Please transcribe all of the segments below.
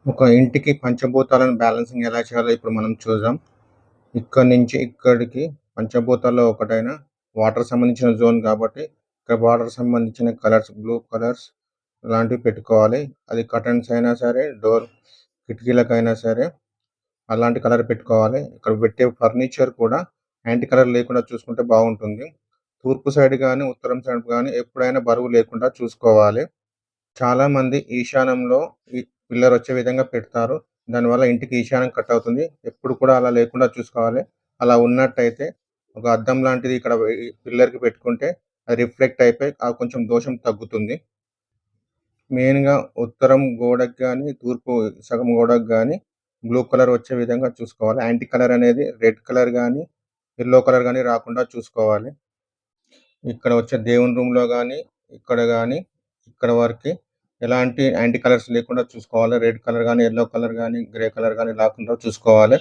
ఒక ఇంటికి పంచభూతాలను బ్యాలెన్సింగ్ ఎలా చేయాలో ఇప్పుడు మనం చూద్దాం. ఇక్కడి నుంచి ఇక్కడికి పంచభూతాల్లో ఒకటైన వాటర్ సంబంధించిన జోన్ కాబట్టి, ఇక్కడ వాటర్ సంబంధించిన కలర్స్ బ్లూ కలర్స్ అలాంటివి పెట్టుకోవాలి. అది కర్టెన్స్ అయినా సరే, కిటికీలకైనా సరే అలాంటి కలర్ పెట్టుకోవాలి. ఇక్కడ పెట్టే ఫర్నిచర్ కూడా యాంటీ కలర్ లేకుండా చూసుకుంటే బాగుంటుంది. తూర్పు సైడ్ గానీ, ఉత్తరం సైడ్ గానీ ఎప్పుడైనా బరువు లేకుండా చూసుకోవాలి. చాలామంది ఈశాన్యంలో ఈ పిల్లర్ వచ్చే విధంగా పెడతారు. దానివల్ల ఇంటికి ఈశాన్యం కట్ అవుతుంది. ఎప్పుడు కూడా అలా లేకుండా చూసుకోవాలి. అలా ఉన్నట్టయితే ఒక అద్దం లాంటిది ఇక్కడ ఈ పిల్లర్‌కి పెట్టుకుంటే అది రిఫ్లెక్ట్ అయిపోయి కొంచెం దోషం తగ్గుతుంది. మెయిన్‌గా ఉత్తరం గోడకి గాని, తూర్పు సగం గోడకి గాని బ్లూ కలర్ వచ్చే విధంగా చూసుకోవాలి. యాంటీ కలర్ అనేది రెడ్ కలర్ గాని, యెల్లో కలర్ గాని రాకుండా చూసుకోవాలి. ఇక్కడ వచ్చే దేవుని రూమ్‌లో గాని, ఇక్కడ గాని, ఇక్కడ వరకి ఎలాంటి యాంటీ కలర్స్ లేకుండా చూసుకోవాలి. రెడ్ కలర్ గాని, యెల్లో కలర్ గాని, గ్రే కలర్ గాని రాకుండా చూసుకోవాలి.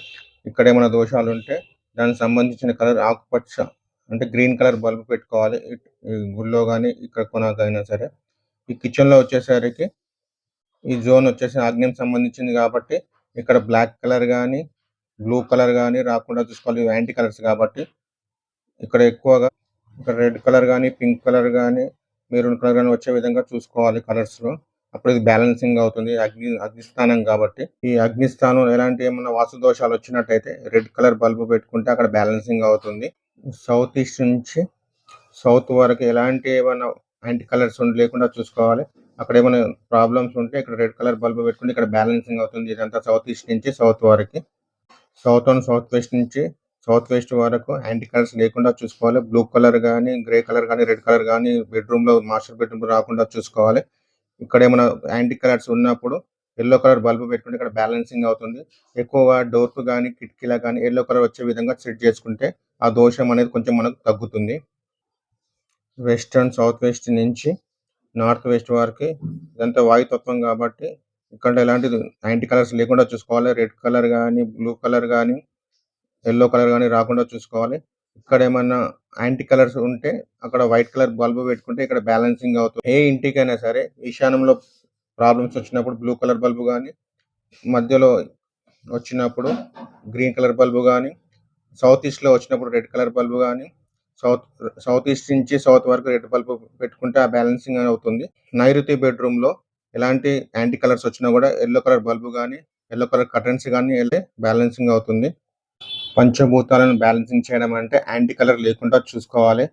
ఇక్కడేమైనా దోషాలుంటే దానికి సంబంధించిన కలర్ ఆకుపచ్చ అంటే గ్రీన్ కలర్ బల్బ్ పెట్టుకోవాలి. ఈ గుడిలో గాని, ఇక్కడ కొనాకైనా సరే. ఈ కిచెన్‌లో వచ్చేసరికి ఈ జోన్ వచ్చేసి ఆగ్నేయం సంబంధించింది కాబట్టి ఇక్కడ బ్లాక్ కలర్ గాని, బ్లూ కలర్ గాని రాకుండా చూసుకోవాలి. ఇవి యాంటీ కలర్స్ కాబట్టి ఇక్కడ ఎక్కువగా ఇక్కడ రెడ్ కలర్ గాని, పింక్ కలర్ గాని, మెరూన్ కలర్ గాని వచ్చే విధంగా చూసుకోవాలి కలర్స్‌లో. అప్పుడు ఇది బ్యాలెన్సింగ్ అవుతుంది. అగ్నిస్థానం కాబట్టి. ఈ అగ్నిస్థానం ఎలాంటి ఏమన్నా వాస్తు దోషాలు వచ్చినట్టయితే రెడ్ కలర్ బల్బ్ పెట్టుకుంటే అక్కడ బ్యాలెన్సింగ్ అవుతుంది. సౌత్ ఈస్ట్ నుంచి సౌత్ వరకు ఎలాంటి ఏమన్నా యాంటీ కలర్స్ లేకుండా చూసుకోవాలి. అక్కడ ఏమైనా ప్రాబ్లమ్స్ ఉంటే ఇక్కడ రెడ్ కలర్ బల్బ్ పెట్టుకుంటే ఇక్కడ బ్యాలెన్సింగ్ అవుతుంది. ఇదంతా సౌత్ ఈస్ట్ నుంచి సౌత్ వరకి. సౌత్ అండ్ సౌత్ వెస్ట్ నుంచి సౌత్ వెస్ట్ వరకు యాంటీ కలర్స్ లేకుండా చూసుకోవాలి. బ్లూ కలర్ గాని, గ్రే కలర్ గాని, రెడ్ కలర్ గాని బెడ్‌రూమ్‌లో మాస్టర్ బెడ్‌రూమ్‌లో రాకుండా చూసుకోవాలి. ఇక్కడేమైనా యాంటీ కలర్స్ ఉన్నప్పుడు యెల్లో కలర్ బల్బ్ పెట్టుకుంటే ఇక్కడ బ్యాలెన్సింగ్ అవుతుంది. ఎక్కువగా డోర్‌కు గాని, కిటికీలకు గాని యెల్లో కలర్ వచ్చే విధంగా సెట్ చేసుకుంటే ఆ దోషం అనేది కొంచెం మనకు తగ్గుతుంది. వెస్ట్ అండ్ సౌత్ వెస్ట్ నుంచి నార్త్ వెస్ట్ వరకి ఇదంతా వాయుతత్వం కాబట్టి ఇక్కడ ఎలాంటిది యాంటీ కలర్స్ లేకుండా చూసుకోవాలి. రెడ్ కలర్ గాని, బ్లూ కలర్ గాని, యెల్లో కలర్ గాని రాకుండా చూసుకోవాలి. ఇక్కడేమన్నా యాంటీ కలర్స్ ఉంటే అక్కడ వైట్ కలర్ బల్బ్ పెట్టుకుంటే ఇక్కడ బ్యాలెన్సింగ్ అవుతుంది. ఏ ఇంటికైనా సరే ఈశాన్యంలో ప్రాబ్లమ్స్ వచ్చినప్పుడు బ్లూ కలర్ బల్బ్ గాని, మధ్యలో వచ్చినప్పుడు గ్రీన్ కలర్ బల్బ్ గాని, సౌత్ ఈస్ట్‌లో వచ్చినప్పుడు రెడ్ కలర్ బల్బ్ గాని, సౌత్ సౌత్ ఈస్ట్ నుంచి సౌత్ వరకు రెడ్ బల్బ్ పెట్టుకుంటే ఆ బ్యాలెన్సింగ్ అవుతుంది. నైరుతి బెడ్‌రూమ్‌లో ఎలాంటి యాంటీ కలర్స్ వచ్చినా కూడా యెల్లో కలర్ బల్బ్ గాని, యెల్లో కలర్ కర్టెన్స్ గాని బ్యాలెన్సింగ్ అవుతుంది. పంచభూతాలను బ్యాలెన్సింగ్ చేయడం అంటే యాంటీ కలర్ లేకుండా చూసుకోవాలి.